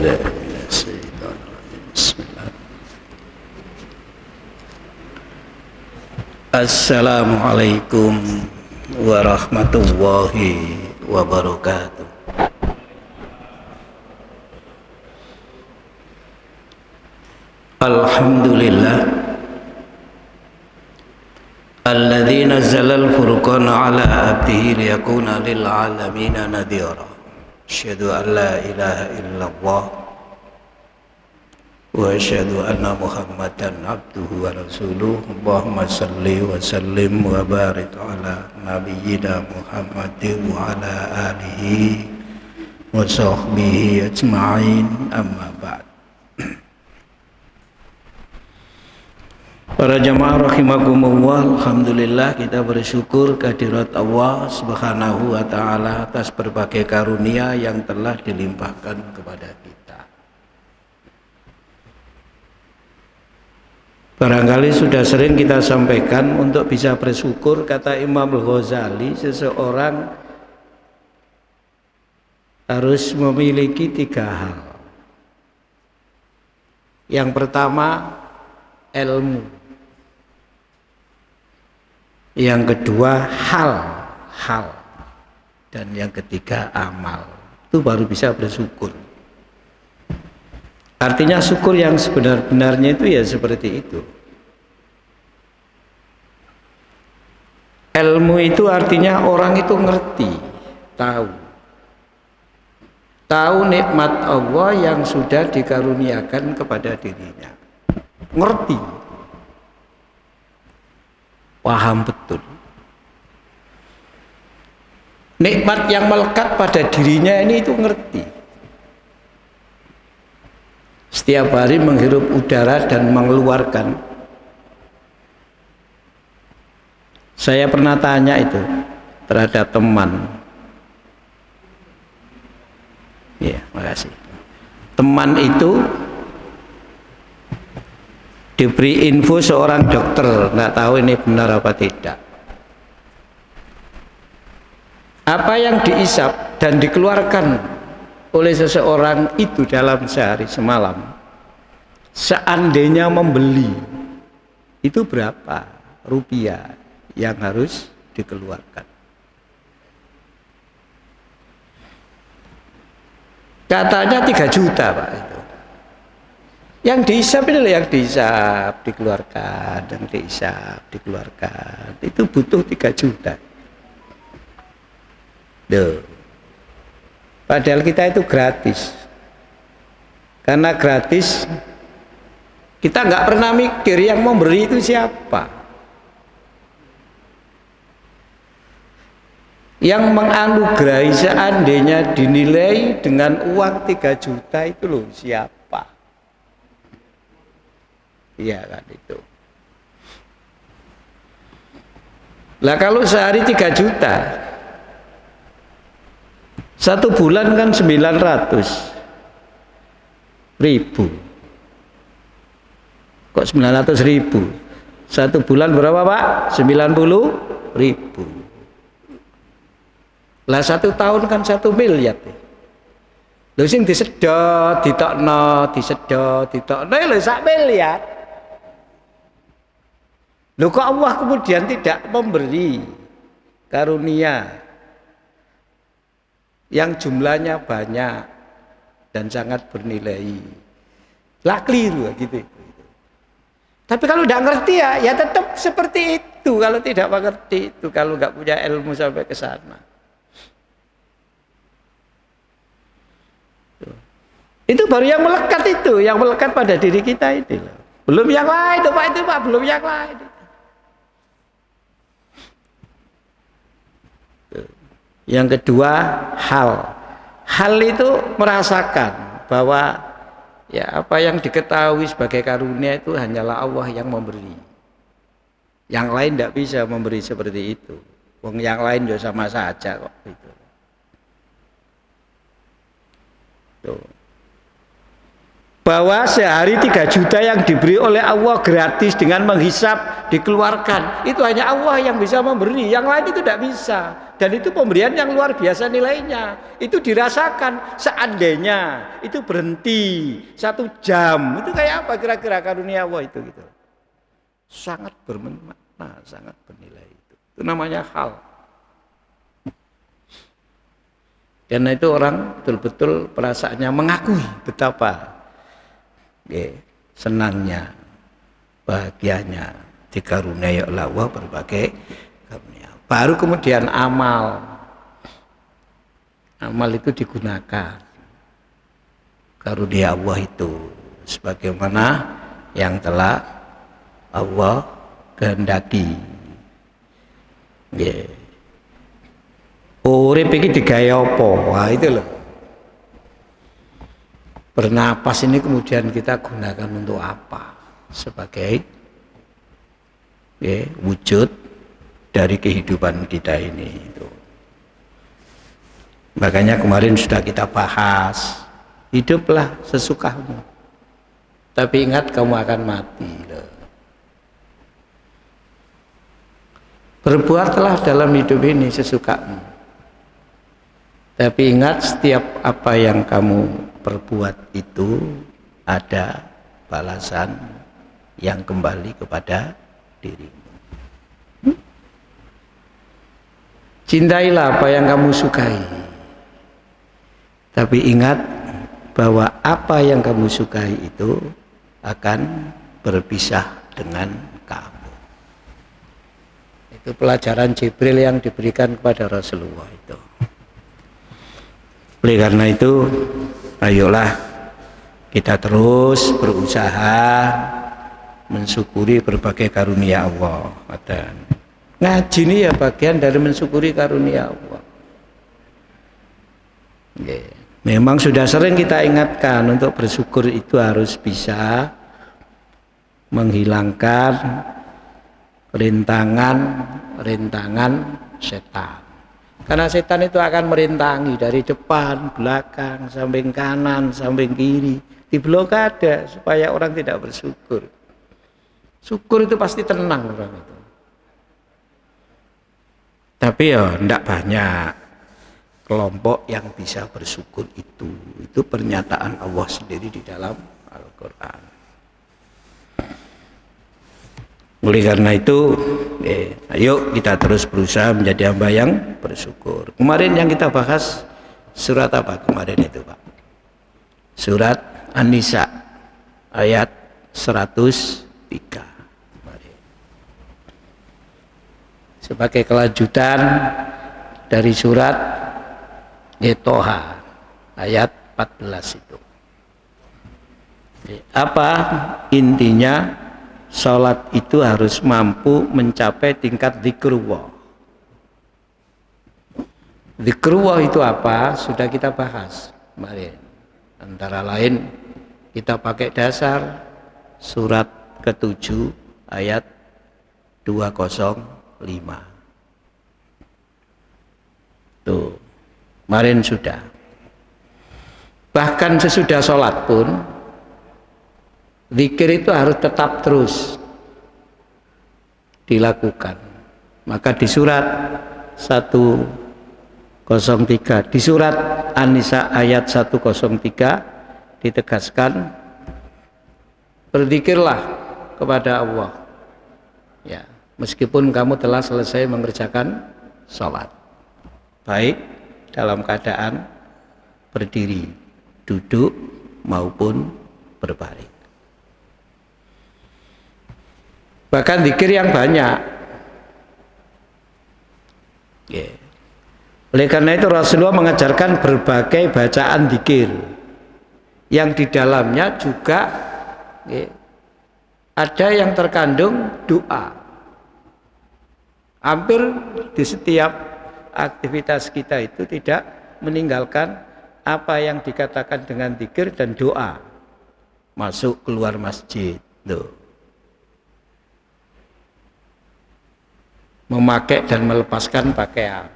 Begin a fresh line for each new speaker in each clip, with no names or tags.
بالله من الشيطان الرجيم بسم الله. Assalamualaikum warahmatullahi wabarakatuh. Alhamdulillah alladzi nazzala al-furqana ala abdihi liyakuna lil alamina nadhira. Asyhadu an la ilaha illallah wa asyhadu anna Muhammadan abduhu wa rasuluh. Allahumma salli wa sallim wa barik ala nabiyyina Muhammadin wa ala alihi wa sahbihi ajma'in, amma ba'd. Para jamaah rahimakumullah, alhamdulillah kita bersyukur kehadirat Allah Subhanahu wa taala atas berbagai karunia yang telah dilimpahkan kepada kita. Barangkali sudah sering kita sampaikan, untuk bisa bersyukur, kata Imam Al-Ghazali, seseorang harus memiliki 3 hal. Yang pertama, ilmu. Yang kedua, hal. Dan yang ketiga, amal. Itu baru bisa bersyukur. Artinya syukur yang sebenar-benarnya itu ya seperti itu. Ilmu itu artinya orang itu ngerti, tahu nikmat Allah yang sudah dikaruniakan kepada dirinya. Ngerti, paham betul nikmat yang melekat pada dirinya ini, itu ngerti. Setiap hari menghirup udara dan mengeluarkan. Saya pernah tanya itu terhadap teman. Ya, makasih. Teman itu diberi info seorang dokter, nggak tahu ini benar apa tidak. Apa yang diisap dan dikeluarkan oleh seseorang itu dalam sehari semalam, seandainya membeli, itu berapa rupiah yang harus dikeluarkan? Katanya 3 juta, Pak. Itu yang dihisap, ini yang dihisap, dikeluarkan, yang dihisap, dikeluarkan, itu butuh 3 juta. Duh. Padahal kita itu gratis. Karena gratis, kita nggak pernah mikir yang memberi itu siapa. Yang menganugerahi seandainya dinilai dengan uang 3 juta itu loh siapa? Iya kan itu. Lah kalau sehari 3 juta, 1 bulan kan 900.000. Kok 900.000? 1 bulan berapa, Pak? 90.000. Lah 1 tahun kan 1 miliar. Lho sing disedot, ditokno, lho 1 miliar. Lho kok Allah kemudian tidak memberi karunia yang jumlahnya banyak dan sangat bernilai? Lah keliru gitu. Tapi kalau tidak ngerti ya tetap seperti itu. Kalau tidak mengerti itu, kalau nggak punya ilmu sampai ke sana, itu baru yang melekat, itu yang melekat pada diri kita itu. Belum yang lain, Pak, itu Pak, belum yang lain. Yang kedua, hal itu merasakan bahwa ya apa yang diketahui sebagai karunia itu hanyalah Allah yang memberi. Yang lain tidak bisa memberi seperti itu. Wong yang lain juga sama saja kok itu. Tuh. Bahwa sehari 3 juta yang diberi oleh Allah gratis dengan menghisap dikeluarkan. Itu hanya Allah yang bisa memberi, yang lain itu tidak bisa. Dan itu pemberian yang luar biasa nilainya. Itu dirasakan. Seandainya itu berhenti 1 jam, itu kayak apa kira-kira karunia Allah itu gitu. Sangat bermakna, sangat bernilai itu. Itu namanya hal. Karena itu orang betul-betul perasaannya mengakui betapa senangnya, bahagianya dikaruniai oleh Allah berbagai karunia. Baru kemudian amal itu digunakan karunia Allah itu sebagaimana yang telah Allah kehendaki. Urip iki digawe apa? Wah itu loh. Bernapas ini kemudian kita gunakan untuk apa? Sebagai wujud dari kehidupan kita ini. Makanya kemarin sudah kita bahas, hiduplah sesukamu. Tapi ingat kamu akan mati loh. Berbuatlah dalam hidup ini sesukamu. Tapi ingat setiap apa yang kamu perbuat itu ada balasan yang kembali kepada dirimu. Cintailah apa yang kamu sukai. Tapi ingat bahwa apa yang kamu sukai itu akan berpisah dengan kamu. Itu pelajaran Jibril yang diberikan kepada Rasulullah itu. Oleh karena itu, ayolah kita terus berusaha mensyukuri berbagai karunia Allah. Dan ngaji ini ya bagian dari mensyukuri karunia Allah. Memang sudah sering kita ingatkan untuk bersyukur itu harus bisa menghilangkan rintangan setan. Karena setan itu akan merintangi dari depan, belakang, samping kanan, samping kiri, di blokade supaya orang tidak bersyukur. Syukur itu pasti tenang orang itu. Tapi ya tidak banyak kelompok yang bisa bersyukur itu. Itu pernyataan Allah sendiri di dalam Al-Quran. Oleh karena itu, ayo kita terus berusaha menjadi hamba yang bersyukur. Kemarin yang kita bahas surat apa kemarin itu, Pak? Surat An-Nisa ayat 103. Sebagai kelanjutan dari surat Toha ayat 14 itu. Apa intinya? Salat itu harus mampu mencapai tingkat zikrullah. Zikrullah itu apa? Sudah kita bahas kemarin. Antara lain kita pakai dasar surat ke-7 ayat 205. Tuh, kemarin sudah. Bahkan sesudah sholat pun zikir itu harus tetap terus dilakukan. Maka di surat 103, di surat An-Nisa ayat 103 ditegaskan, berzikirlah kepada Allah. Ya, meskipun kamu telah selesai mengerjakan sholat, baik dalam keadaan berdiri, duduk maupun berbaring. Bahkan zikir yang banyak. Oleh karena itu Rasulullah mengajarkan berbagai bacaan zikir yang di dalamnya juga ada yang terkandung doa. Hampir di setiap aktivitas kita itu tidak meninggalkan apa yang dikatakan dengan zikir dan doa. Masuk keluar masjid, tuh. Memakai dan melepaskan pakaian.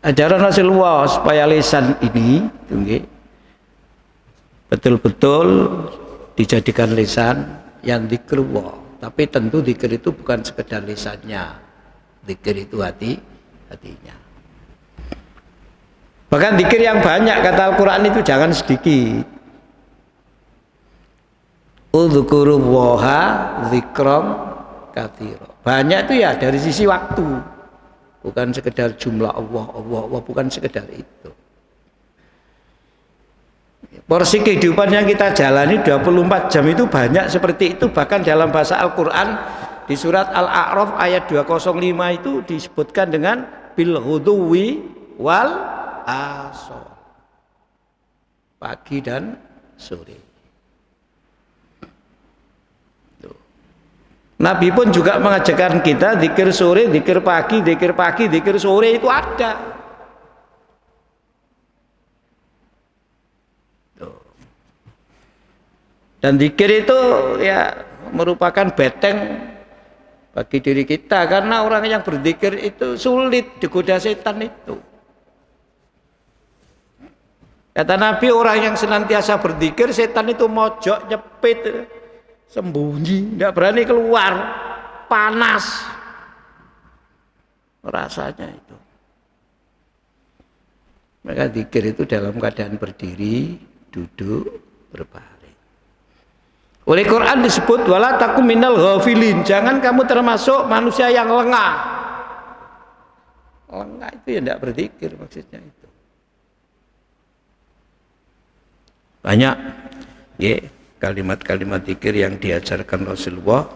Ajaran Rasulullah supaya lisan ini betul-betul dijadikan lisan yang dzikrullah. Tapi tentu zikir itu bukan sekedar lisannya. Zikir itu hatinya. Bahkan zikir yang banyak kata Al-Qur'an itu jangan sedikit. Udzkurullaha dzikram katsira. Banyak itu ya dari sisi waktu. Bukan sekedar jumlah Allah, bukan sekedar itu. Porsi kehidupan yang kita jalani 24 jam itu banyak seperti itu. Bahkan dalam bahasa Al-Quran di surat Al-A'raf ayat 205 itu disebutkan dengan bil ghuduwi wal asor, pagi dan sore. Nabi pun juga mengajarkan kita zikir sore, zikir pagi, zikir sore itu ada. Dan zikir itu ya merupakan beteng bagi diri kita, karena orang yang berzikir itu sulit digoda setan itu. Kata Nabi, orang yang senantiasa berzikir, setan itu mojok, nyepit, sembunyi, tidak berani keluar, panas rasanya itu. Maka zikir itu dalam keadaan berdiri, duduk, berbaring. Oleh Quran disebut wala takum minal ghafilin, jangan kamu termasuk manusia yang lengah. Lengah itu ya tidak berzikir maksudnya itu. Banyak ya kalimat-kalimat zikir yang diajarkan Rasulullah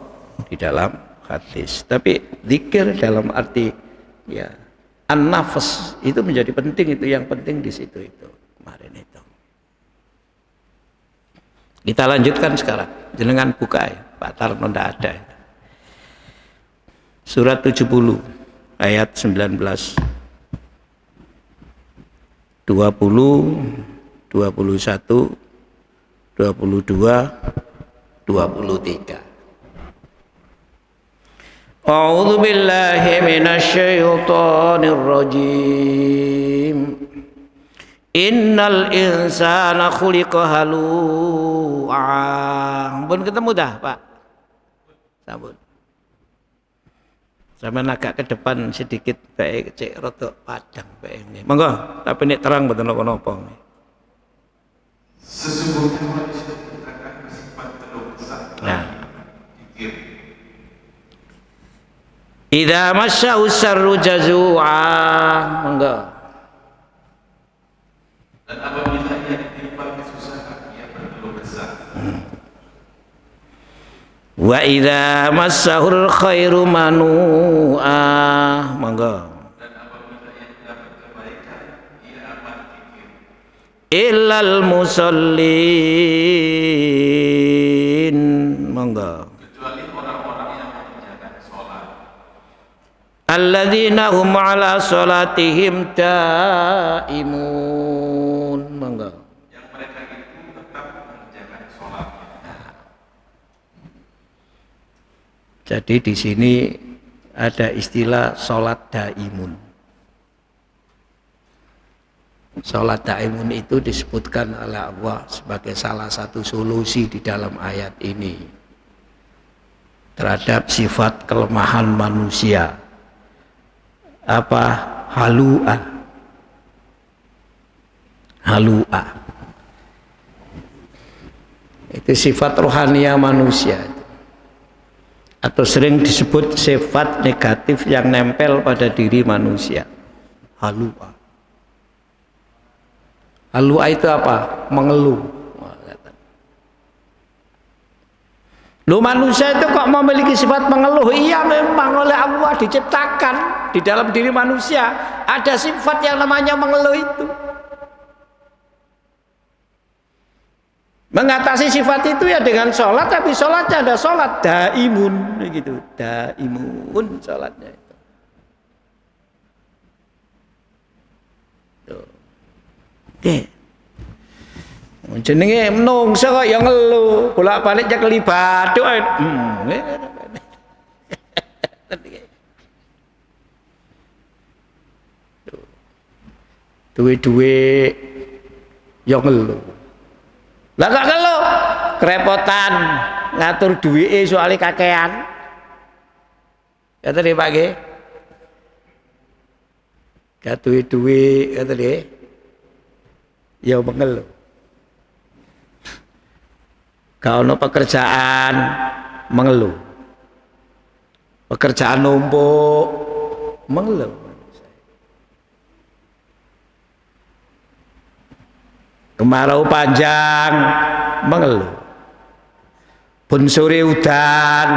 di dalam hadis. Tapi zikir dalam arti ya an-nafas itu menjadi penting, itu yang penting di situ itu kemarin itu. Kita lanjutkan sekarang. Jenengan buka ya, Pak Tarno ndak ada. Surat 70 ayat 19. 20, 21, 22, 23. A'udzu billahi minasyaitonir rajim. Innal insana khuliqa halu'a. Belum ketemu dah, Pak? Sampun. Sampeyan agak ke depan sedikit baik cek rodok padang baik ini. Monggo, tapi nek terang mboten napa-napa. Sesungguhnya manusia diciptakan bersifat keluh kesah. Nah. Idza masyahu syarru jazua. Monggo. Dan apabila ia ditimpa kesusahan, ia berkeluh kesah. Wa idza massahul khairu manu'a. Monggo. Dan apabila ia mendapat kebaikan, ia amat zikir. Illal musallin. Monggo. Kecuali orang-orang yang mengerjakan salat. Alladzina hum 'ala salatihim daimun. Monggo. Yang mereka itu tetap mengerjakan salat. Jadi di sini ada istilah salat daimun. Salat daimun itu disebutkan oleh Allah sebagai salah satu solusi di dalam ayat ini terhadap sifat kelemahan manusia. Apa? Halu'ah. Itu sifat rohania manusia, atau sering disebut sifat negatif yang nempel pada diri manusia. Halu'ah itu apa? Mengeluh. Lu manusia itu kok memiliki sifat mengeluh? Iya, memang oleh Allah diciptakan di dalam diri manusia ada sifat yang namanya mengeluh itu. Mengatasi sifat itu ya dengan sholat, tapi sholatnya ada sholat daimun, gitu, daimun sholatnya itu. Tuh. Oke. Jenenge menungso kok ya ngeluh, bolak-balik jak kelibat. Duwe-duwe ya ngeluh. Lah gak ngeluh, kerepotan ngatur duwike soalnya kakean. Kata dia Pak nggih. Gak duwe kata dia. Ya mengeluh. Gak ono pekerjaan mengeluh. Pekerjaan numpuk mengeluh. Kemarau panjang mengeluh. Bun sore udan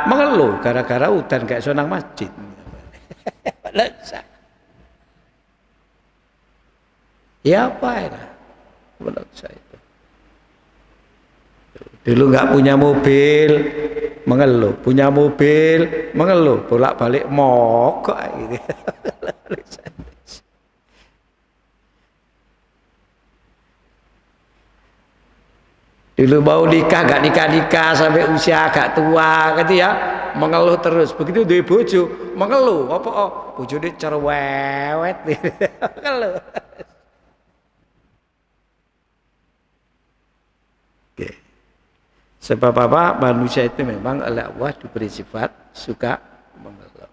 mengeluh gara-gara udan gak iso nang masjid. Ya apa ya? Menurut saya itu. Dulu nggak punya mobil, mengeluh. Punya mobil, mengeluh. Bolak-balik mogok gitu. Dulu mau nikah, gak nikah sampai usia agak tua, gitu ya, mengeluh terus. Begitu duwe bojo, mengeluh. Apa? Oh, bojone cerewet, mengeluh. Sebab apa? Manusia itu memang oleh Allah diberi sifat suka mengeluh.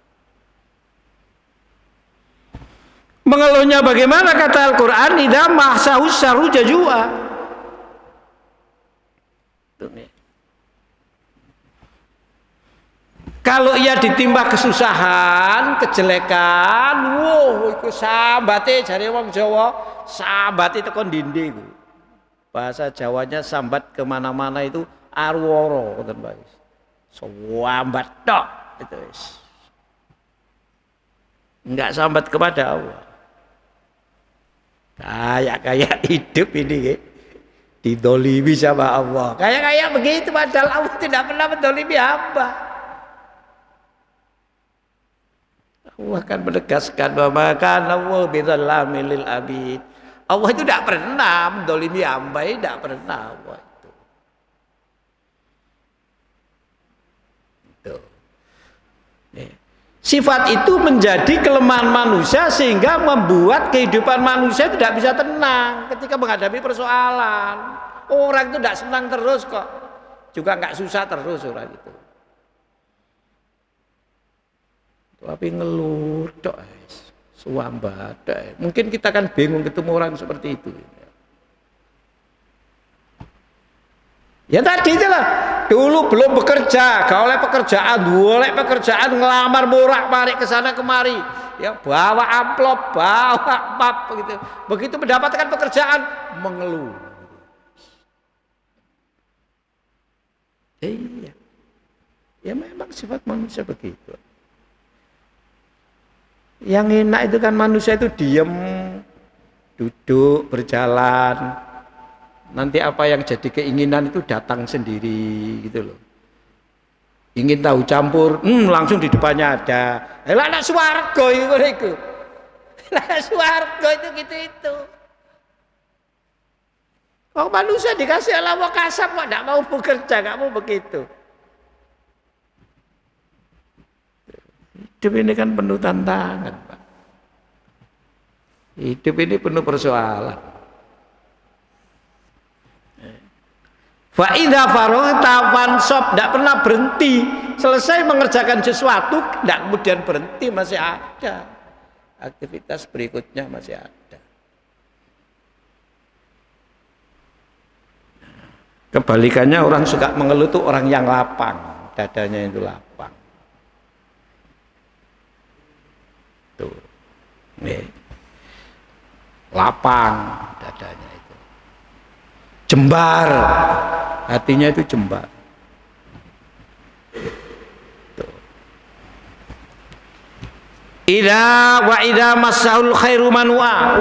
Mengeluhnya bagaimana kata Al-Quran? Idza mahsahu syarru jazua. Kalau ia ditimpa kesusahan, kejelekan, wow, itu sambate jare wong Jawa, sambate tekan dinding. Bahasa Jawanya sambat kemana-mana itu arworo, ngoten Pak. Sambat tok itu wis. Enggak sambat kepada Allah. Kayak hidup ini ya. Didolimi sama Allah. Kayak begitu padahal Allah tidak pernah mendolimi hamba. Allah akan menegaskan bahwa kan Allah bidzallamil lil abid. Allah itu tidak pernah mendolimi hamba, tidak pernah Allah itu. Tuh. Sifat itu menjadi kelemahan manusia sehingga membuat kehidupan manusia tidak bisa tenang ketika menghadapi persoalan. Orang itu tidak senang terus kok, juga nggak susah terus orang itu. Tapi ngeluh tok, suambat. Mungkin kita kan bingung ketemu orang seperti itu. Ya tadi itu lah, dulu belum bekerja, gak oleh pekerjaan, ngelamar morak-marik ke sana kemari, ya bawa amplop, bawa map gitu. Begitu mendapatkan pekerjaan mengeluh. Iya, ya memang sifat manusia begitu. Yang enak itu kan manusia itu diem, duduk, berjalan. Nanti apa yang jadi keinginan itu datang sendiri gitu loh. Ingin tahu campur, langsung di depannya ada. Lah anak swarga itu. Lah swarga itu gitu. Kalau manusia dikasih Allah mau kasar kok enggak mau bekerja, enggak mau begitu. Hidup ini kan penuh tantangan, Pak. Hidup ini penuh persoalan. Fa idza faraghta fansab, tidak pernah berhenti. Selesai mengerjakan sesuatu, tidak kemudian berhenti, masih ada. Aktivitas berikutnya masih ada. Kebalikannya orang suka mengeluh itu orang yang lapang, dadanya itu lapang. Tuh. Nih. Lapang dadanya itu. Jembar. Hatinya itu jembar. Tuh. Idza massaul khairu manua.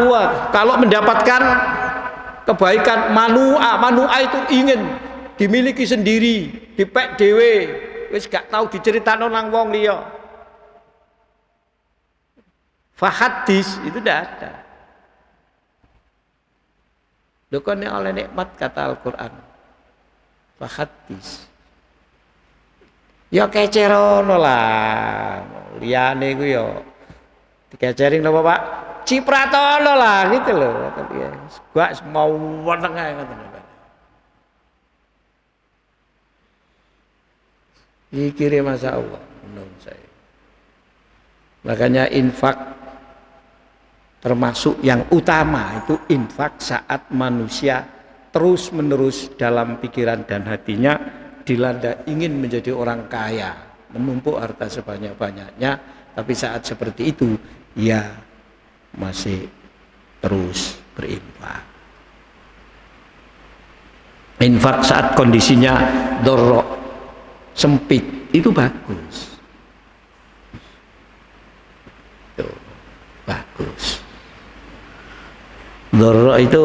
Kalau mendapatkan kebaikan manua itu ingin dimiliki sendiri, dipek dhewe, wis gak tahu diceritakno nang wong liya. Fahadis itu tidak ada. Dokone oleh nikmat kata Al-Qur'an. Fahadis. Ya kecerono lah. Liyane ku ya dikecering napa Pak? Cipratono lah gitu loh. Tapi ya gak mau weneng ae ngoten. Zikire masa Allah menurut saya. Makanya infak termasuk yang utama itu infak saat manusia terus menerus dalam pikiran dan hatinya dilanda ingin menjadi orang kaya, menumpuk harta sebanyak-banyaknya, tapi saat seperti itu ia masih terus berinfak. Infak saat kondisinya dorok, sempit, itu bagus. Tuh, bagus. Dorok itu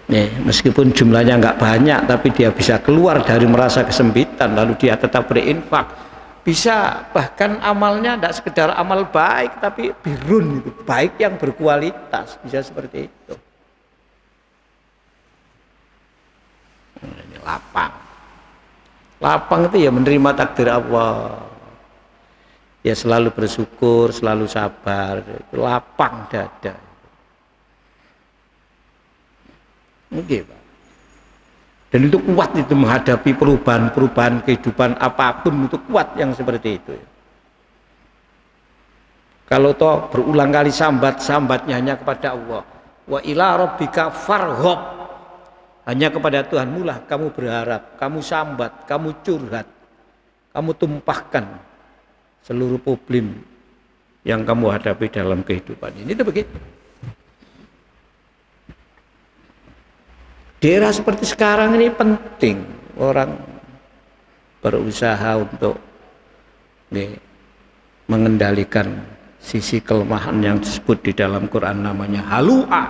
nih, meskipun jumlahnya nggak banyak, tapi dia bisa keluar dari merasa kesempitan, lalu dia tetap berinfak. Bisa bahkan amalnya tidak sekedar amal baik, tapi birun, itu baik yang berkualitas, bisa seperti itu. Ini lapang. Lapang itu ya menerima takdir Allah. Ya selalu bersyukur, selalu sabar, itu lapang dada. Oke, Pak. Dan itu kuat itu menghadapi perubahan-perubahan kehidupan apapun, itu kuat yang seperti itu. Kalau toh berulang kali sambatnya hanya kepada Allah. Wa ila rabbika farghab. Hanya kepada Tuhanmu lah kamu berharap, kamu sambat, kamu curhat, kamu tumpahkan seluruh problem yang kamu hadapi dalam kehidupan ini. Itu begitu. Di era seperti sekarang ini penting orang berusaha untuk mengendalikan sisi kelemahan yang disebut di dalam Quran namanya halu'a.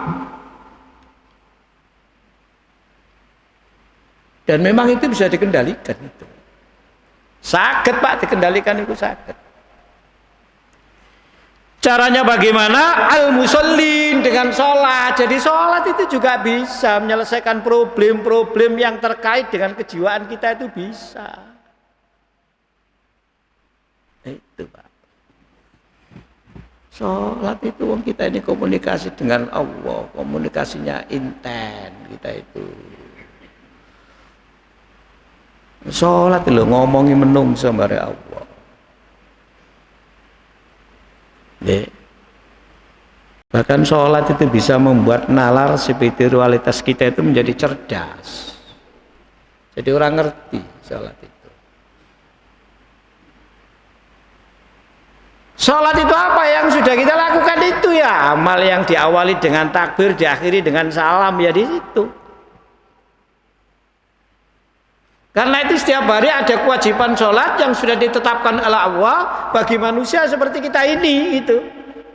Dan memang itu bisa dikendalikan itu. Sakit Pak dikendalikan itu sakit. Caranya bagaimana? Al-musallin dengan sholat. Jadi sholat itu juga bisa menyelesaikan problem-problem yang terkait dengan kejiwaan kita, itu bisa. Itu Pak. Sholat itu kita ini komunikasi dengan Allah, komunikasinya intens kita itu. Sholat itu ngomongi menungso bare Allah. Bahkan sholat itu bisa membuat nalar spiritualitas kita itu menjadi cerdas. Jadi orang ngerti sholat itu. Sholat itu apa yang sudah kita lakukan itu ya, amal yang diawali dengan takbir, diakhiri dengan salam, ya di situ. Karena itu setiap hari ada kewajiban sholat yang sudah ditetapkan oleh Allah bagi manusia seperti kita ini. Itu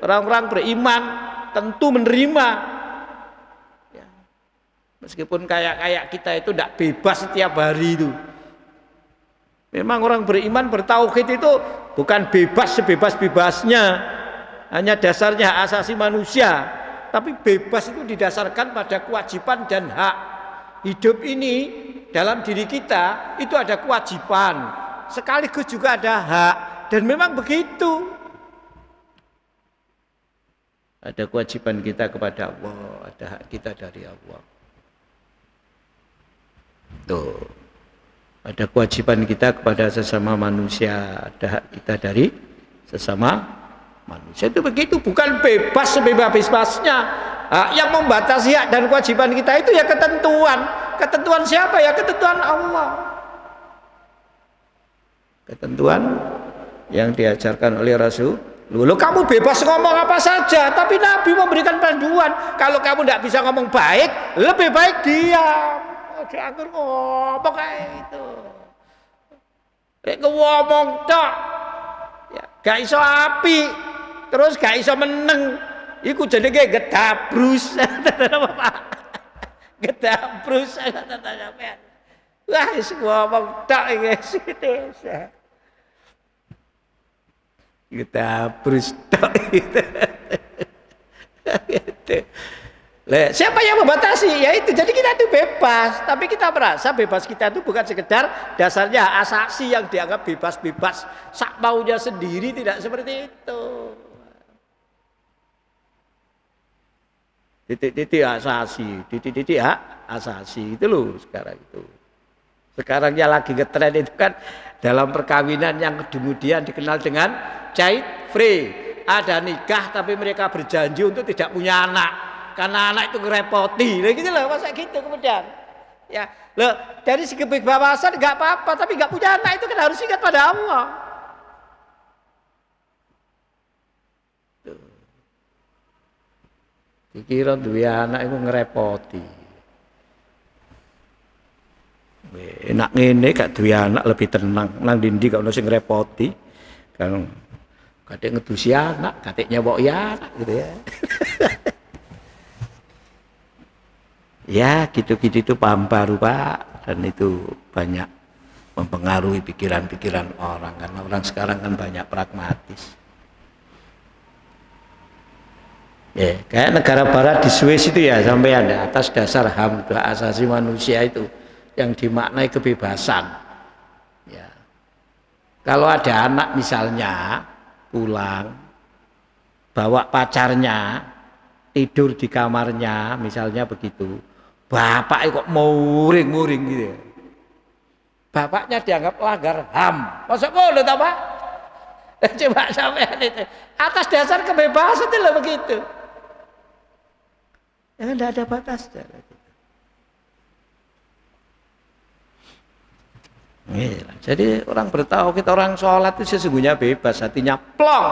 orang-orang beriman tentu menerima ya. Meskipun kayak kita itu tidak bebas setiap hari itu. Memang orang beriman bertauhid itu bukan bebas sebebas-bebasnya, hanya dasarnya hak asasi manusia, tapi bebas itu didasarkan pada kewajiban dan hak. Hidup ini dalam diri kita itu ada kewajiban, sekaligus juga ada hak, dan memang begitu. Ada kewajiban kita kepada Allah, ada hak kita dari Allah. Tuh. Ada kewajiban kita kepada sesama manusia, ada hak kita dari sesama manusia. Itu begitu, bukan bebas sebebas-bebasnya. Yang membatasi hak dan kewajiban kita itu ya ketentuan. Ketentuan siapa? Ya ketentuan Allah. Ketentuan yang diajarkan oleh Rasul. Lalu kamu bebas ngomong apa saja, tapi Nabi memberikan panduan. Kalau kamu tidak bisa ngomong baik, lebih baik diam. Jangan ngomong kayak itu. Lek ngomong tok, ya gak iso api, terus gak iso meneng. Iku jenenge gedabrus. Gedabrus kata sampean. Wah, wis ngomong tok iki wis. Gedabrus tok itu. Siapa yang membatasi? Ya itu. Jadi kita itu bebas, tapi kita merasa bebas kita itu bukan sekedar dasarnya asasi yang dianggap bebas-bebas sak maunya sendiri, tidak seperti itu. Titik-titik asasi, titik-titik hak asasi itu loh sekarang itu. Sekarang yang lagi ngetren itu kan dalam perkawinan yang kemudian dikenal dengan child free. Ada nikah tapi mereka berjanji untuk tidak punya anak karena anak itu ngerepoti. Lah gitu loh, masa gitu kemudian. Ya, loh dari segi kebebasan nggak apa-apa, tapi nggak punya anak itu kan harus ingat pada Allah. Dikira dua anak itu ngerepoti. Enak ngene gak duwe anak lebih tenang. Nang dindi gak ono sing ngrepoti. Kan kadek ngedusi anak, kadek nyewok ya anak gitu ya. Ya, gitu-gitu itu paham baru, Pak. Dan itu banyak mempengaruhi pikiran-pikiran orang karena orang sekarang kan banyak pragmatis. Ya, kayak negara barat di Swiss itu ya sampai ada atas dasar HAM hak asasi manusia itu yang dimaknai kebebasan. Ya. Kalau ada anak misalnya pulang bawa pacarnya tidur di kamarnya misalnya begitu, bapak kok muring-muring gitu. Bapaknya dianggap pelanggar HAM. Masuk ngono ta, Pak? Coba sampean itu atas dasar kebebasan itu loh begitu. Ya enggak ada batasnya. Jadi orang bertauhid, orang sholat itu sesungguhnya bebas, hatinya plong.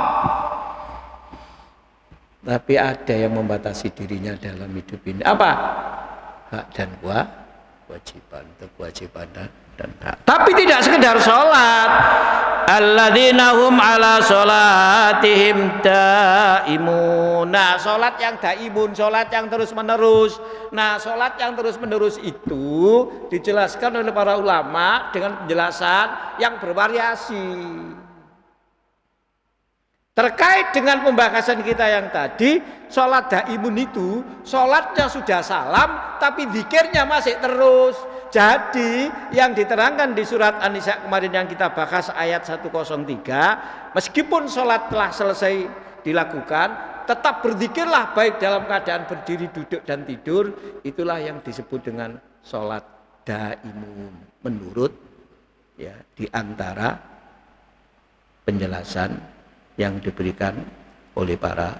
Tapi ada yang membatasi dirinya dalam hidup ini. Apa? Hak dan kewajiban, kewajiban dan hak. Tapi tidak sekedar sholat. Alladzina hum ala sholatihim daimun. Nah, sholat yang daimun, sholat yang terus menerus. Nah, sholat yang terus menerus itu dijelaskan oleh para ulama dengan penjelasan yang bervariasi. Terkait dengan pembahasan kita yang tadi, sholat daimun itu sholatnya sudah salam tapi zikirnya masih terus. Jadi yang diterangkan di surat An-Nisa kemarin yang kita bahas ayat 103, meskipun sholat telah selesai dilakukan, tetap berzikirlah baik dalam keadaan berdiri, duduk dan tidur. Itulah yang disebut dengan sholat daimun menurut ya di antara penjelasan yang diberikan oleh para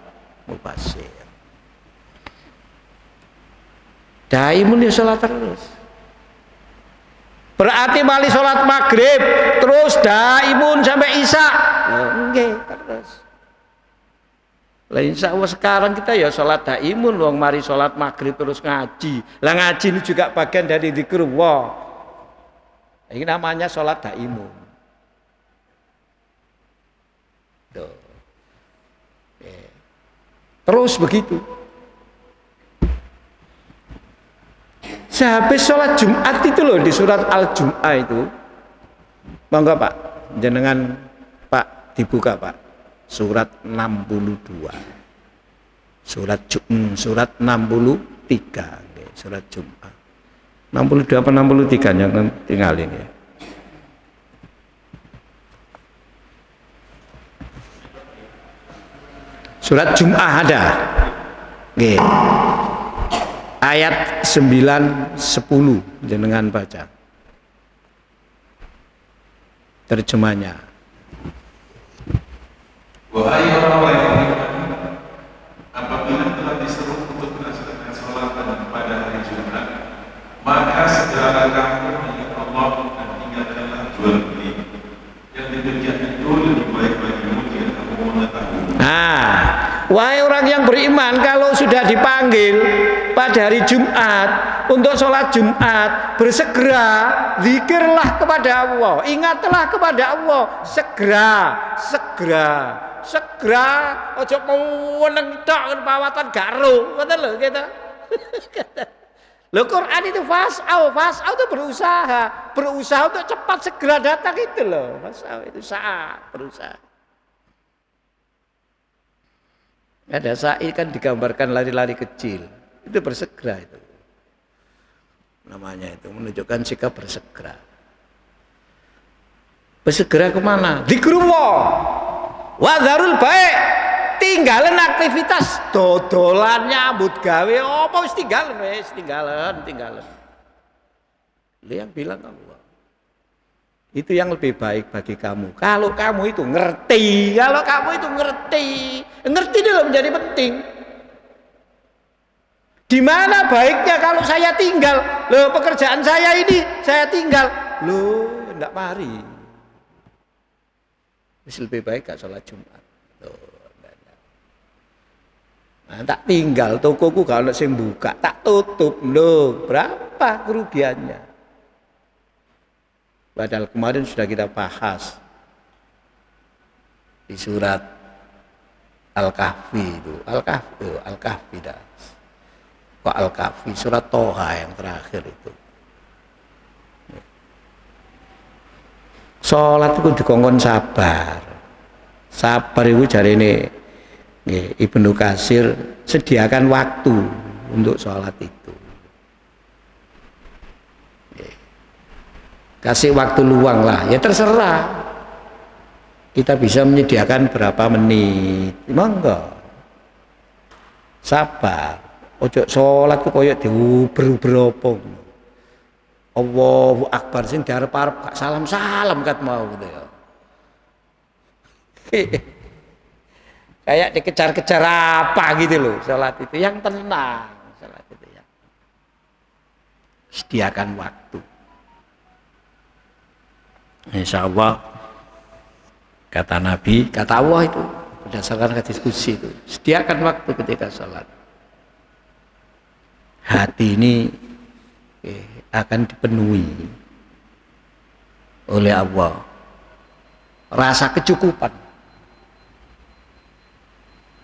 mufassir. Daimun ya sholat terus. Berarti mali sholat maghrib terus daimun sampai isya. Nggih, terus. Lah insyaallah sekarang kita ya sholat daimun wong mari sholat maghrib terus ngaji. Lah ngaji ini juga bagian dari zikrullah. Ini namanya sholat daimun. Tuh. Terus begitu. Sehabis sholat Jumat itu loh di surat Al-Jum'ah itu, monggo Pak, jenengan Pak dibuka Pak, surat 62, surat 63, surat Jum'ah, 62 apa 63 yang tinggal ini ya. Surat Jum'ah ada, oke. Ayat 9-10 jenengan baca terjemahnya.
Wahai orang-orang yang beriman, apabila telah diseru untuk melaksanakan sholat pada hari Jumat, maka segera kamu mengingat Allah dan tinggalkanlah jual beli. Yang demikian itu lebih baik bagimu jika kamu mengetahui.
Wahai orang yang beriman, kalau sudah dipanggil pada hari Jumat untuk sholat Jumat, bersegera zikirlah kepada Allah, ingatlah kepada Allah, segera ojo meneng tok pawatan garo, ngoten lho kita. Loh Quran itu fas'au itu berusaha untuk cepat segera datang itu loh. Fas'au itu saat berusaha. Ada sa'i kan digambarkan lari-lari kecil, itu bersegera itu. Namanya itu menunjukkan sikap bersegera. Bersegera kemana? Zikrullah. Wa dzarul baik. Tinggalan aktivitas dodolan nyambut gawe apa wis tinggalan. Lu yang bilang Allah. Itu yang lebih baik bagi kamu. Kalau kamu itu ngerti dulu menjadi penting. Di mana baiknya kalau saya tinggal? Loh, pekerjaan saya ini saya tinggal. Loh, enggak mari. Lebih baik gak sholat Jumat. Nah, tak tinggal tokoku gak ono sing buka, tak tutup. Loh, berapa kerugiannya? Padahal kemarin sudah kita bahas di surat Al-Kahfi itu, Al-Kahfi dah. Kok Al-Kahfi, surat Toha yang terakhir itu. Sholat itu dikongkon sabar. Sabar itu jari ini Ibnu Katsir sediakan waktu untuk sholat itu. Kasih waktu luang lah, ya terserah. Kita bisa menyediakan berapa menit, monggo. Sabar. Ojo sholat ku koyok diuber-uber opong. Allahu Akbar sing diarep-arep gak salam-salam kat mau gitu ya. Kayak dikejar-kejar apa gitu loh, sholat itu yang tenang, sholat itu ya. Sediakan waktu. Insya Allah kata Nabi, kata Allah itu berdasarkan hadis qudsi itu, sediakan waktu ketika sholat. Hati ini akan dipenuhi oleh Allah rasa kecukupan,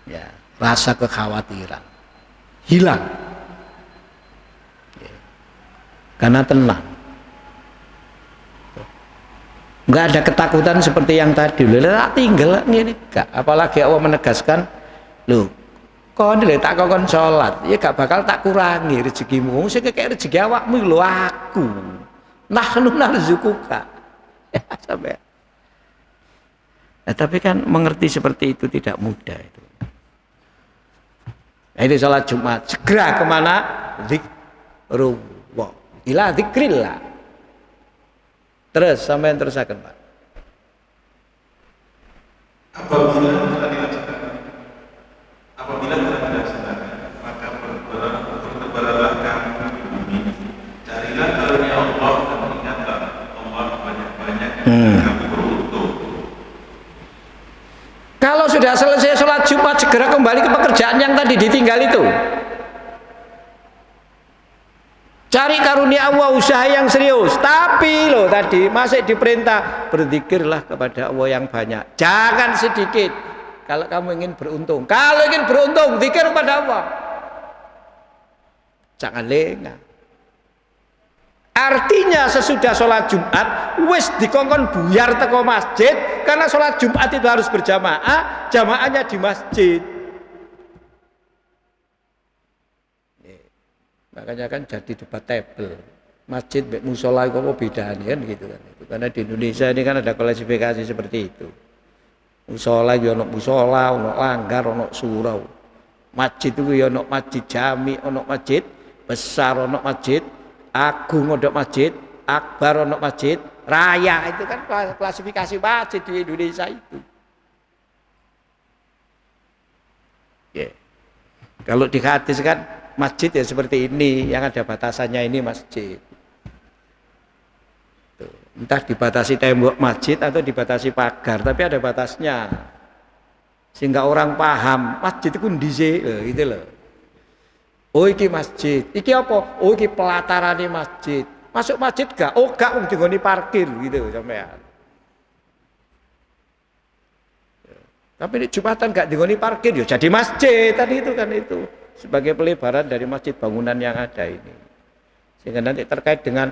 ya, rasa kekhawatiran hilang, ya, karena tenang. Enggak ada ketakutan seperti yang tadi. Lah tinggal ngene gak. Apalagi Allah menegaskan, "Lho, kon lek tak kon salat, ya gak bakal tak kurangi rezekimu. Sing kek rezeki awakmu lho aku. Nahnu narzukuka." Ya sampai. Nah, tapi kan mengerti seperti itu tidak mudah itu. Nah, ini salat Jumat. Segera kemana? Zikrullah. Ila zikrillah. Terus sampai terusakan Pak.
Apabila telah dilaksanakan, maka bertebaranlah kamu di bumi. Carilah karunia Allah dan ingatlah Allah banyak-banyak kamu beruntung.
Kalau sudah selesai sholat Jumat, segera kembali ke pekerjaan yang tadi ditinggal itu. Cari karunia Allah, usaha yang serius. Tapi loh tadi masih diperintah berzikirlah kepada Allah yang banyak. Jangan sedikit. Kalau kamu ingin beruntung. Kalau ingin beruntung, zikir kepada Allah. Jangan lengah. Artinya sesudah sholat Jumat, wis dikongkon buyar teko masjid. Karena sholat Jumat itu harus berjamaah. Jamaahnya di masjid. Makanya kan jadi debatable. Masjid mbek mushola itu apa bedanya kan gitu kan. Karena di Indonesia ini kan ada klasifikasi seperti itu. Mushola ya ono mushola, ono langgar, ono surau. Masjid itu ya ono masjid jami, ono masjid besar, ono masjid agung, ono masjid akbar, ono masjid raya. Itu kan klasifikasi masjid di Indonesia itu. Yeah. Kalau di hadis kan masjid ya seperti ini, yang ada batasannya ini masjid. Tuh. Entah dibatasi tembok masjid atau dibatasi pagar, tapi ada batasnya. Sehingga orang paham, masjid itu ndise, gitu loh. Oh iki masjid, iki apa? Oh iki pelatarane masjid. Masuk masjid gak? Oh gak, wong digoni parkir gitu sampean. Tapi di Jumatan gak digoni parkir, ya jadi masjid tadi itu kan itu. Sebagai pelebaran dari masjid bangunan yang ada ini. Sehingga nanti terkait dengan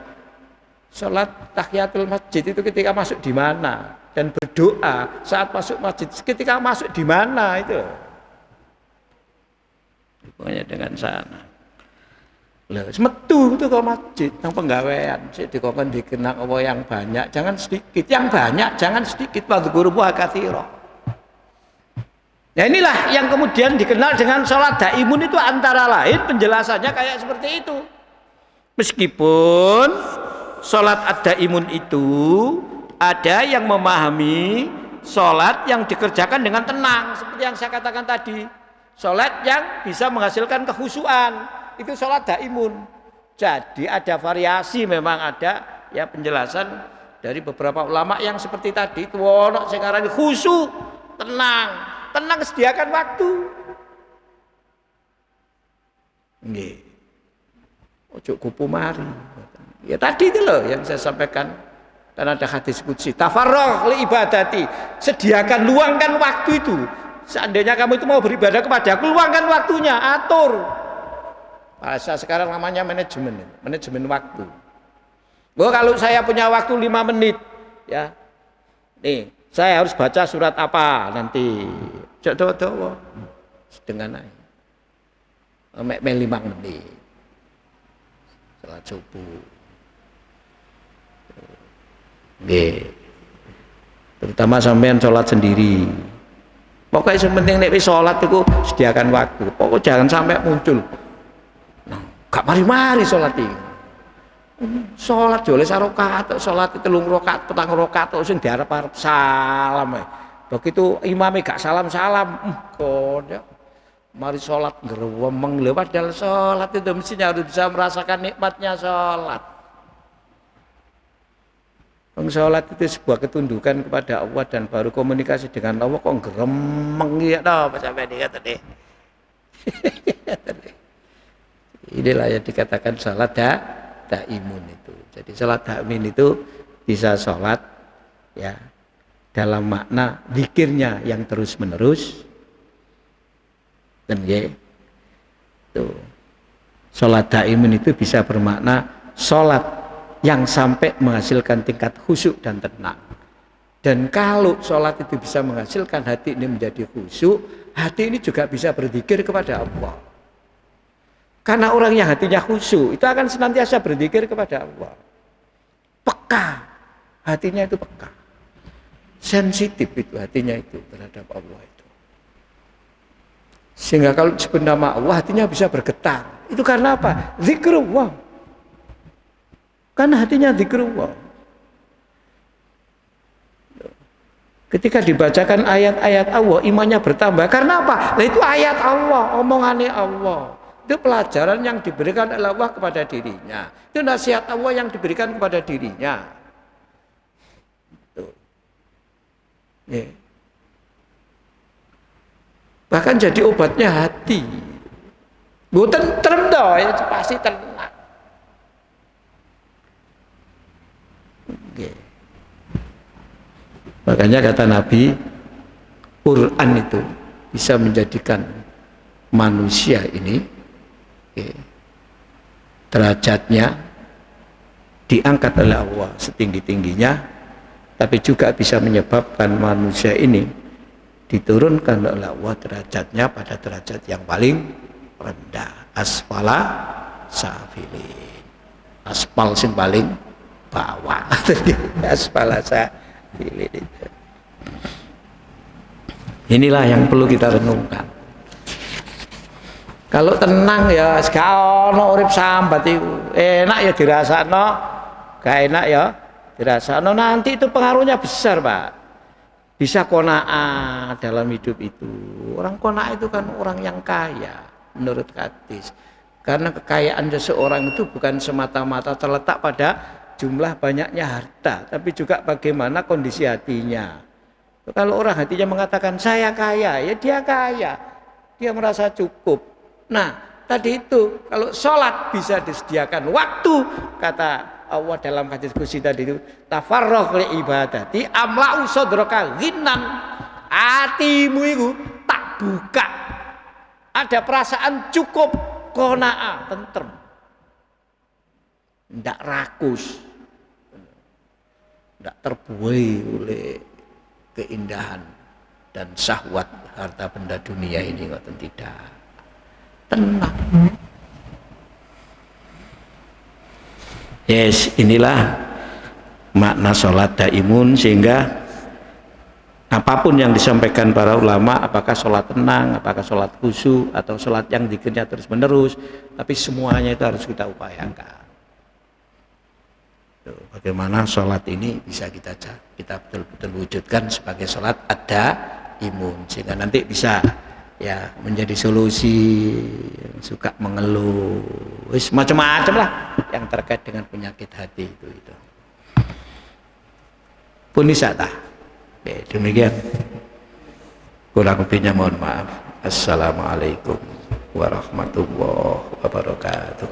sholat tahiyatul masjid itu ketika masuk di mana, dan berdoa saat masuk masjid ketika masuk di mana itu. Pokoknya dengan sana. Lah metu itu ke masjid nang penggawean, sik dikongkon dikenang apa yang banyak, jangan sedikit, yang banyak jangan sedikit, wadhkuru katsira. Nah inilah yang kemudian dikenal dengan sholat daimun itu, antara lain penjelasannya kayak seperti itu. Meskipun sholat ad-daimun itu Ada yang memahami sholat yang dikerjakan dengan tenang, seperti yang saya katakan tadi. Sholat yang bisa menghasilkan kekhusyuan, itu sholat daimun. Jadi ada variasi, memang ada ya penjelasan dari beberapa ulama yang seperti tadi. Itu ono sekarang khusyuk, tenang sediakan waktu. Nggih. Ojo kupu mari. Ya tadi itu loh yang saya sampaikan. Karena ada hadis qudsi, tafarragh li ibadati, sediakan, luangkan waktu itu. Seandainya kamu itu mau beribadah kepada aku, luangkan waktunya, atur. Bahasa sekarang namanya manajemen waktu. Oh, kalau saya punya waktu 5 menit, ya, nih saya harus baca surat apa nanti, coba dengan aja, 5 menit, salat subuh. Terutama sampean sholat sendiri. Pokoknya yang penting nek wis sholat itu sediakan waktu. Pokoknya jangan sampai muncul. Nah, gak mari-mari sholat iki. Sholat jole sarokat, sholat 3 rakaat, 4 rakaat sing diarep-arep salam. Begitu imamnya gak salam-salam, kode. Mari sholat gerewemeng lho, padahal sholat itu mestinya harus bisa merasakan nikmatnya sholat. Sholat itu sebuah ketundukan kepada Allah dan baru komunikasi dengan Allah kok geremeng ya toh sampai dikata deh. Inilah yang dikatakan sholat daimun itu. Jadi sholat daimun itu bisa sholat ya dalam makna zikirnya yang terus menerus dan ya itu sholat daimun itu bisa bermakna sholat yang sampai menghasilkan tingkat khusyuk dan tenang. Dan kalau sholat itu bisa menghasilkan hati ini menjadi khusyuk, hati ini juga bisa berzikir kepada Allah. Karena orang yang hatinya khusyuk itu akan senantiasa berzikir kepada Allah. Peka, hatinya itu peka, sensitif itu hatinya itu terhadap Allah itu. Sehingga kalau disebut nama Allah hatinya bisa bergetar. Itu karena apa? Zikrullah. Karena hatinya zikrullah. Ketika dibacakan ayat-ayat Allah, imannya bertambah. Karena apa? Nah, itu ayat Allah, omongannya Allah. Itu pelajaran yang diberikan oleh Allah kepada dirinya. Itu nasihat Allah yang diberikan kepada dirinya. Tuh. Yeah. Bahkan jadi obatnya hati. Bukan tentrem ya pasti tenang. Makanya kata Nabi, Quran itu bisa menjadikan manusia ini derajatnya diangkat oleh Allah setinggi-tingginya, tapi juga bisa menyebabkan manusia ini diturunkan oleh Allah derajatnya pada derajat yang paling rendah, asfala safilin, aspal sing paling bawah. Asfala safilin itu. Inilah yang perlu kita renungkan. Kalau tenang ya gak ono urip sambat iku. Enak ya dirasakno, gak enak ya dirasakno, nanti itu pengaruhnya besar, Pak. Bisa qanaah dalam hidup itu. Orang qanaah itu kan orang yang kaya menurut hadis. Karena kekayaan seseorang itu bukan semata-mata terletak pada jumlah banyaknya harta, tapi juga bagaimana kondisi hatinya. Kalau orang hatinya mengatakan saya kaya, ya dia kaya, dia merasa cukup. Nah, tadi itu kalau sholat bisa disediakan waktu, kata Allah dalam hadis qudsi tadi itu, tafarragh li ibadati amla'u sadraka ghinan. Hatimu itu tak buka, ada perasaan cukup, qanaah, tentrem, tidak rakus, tidak terbuai oleh keindahan dan syahwat harta benda dunia ini, ngoten tidak, tenang. Yes, inilah makna sholat daimun, sehingga apapun yang disampaikan para ulama, apakah sholat tenang, apakah sholat khusyuk, atau sholat yang zikirnya terus menerus, tapi semuanya itu harus kita upayakan. Bagaimana sholat ini bisa kita betul-betul wujudkan sebagai sholat ada imun, sehingga nanti bisa ya menjadi solusi yang suka mengeluh, macam-macam lah yang terkait dengan penyakit hati itu. Punisata. Demikian. Kurang lebihnya mohon maaf. Assalamualaikum warahmatullahi wabarakatuh.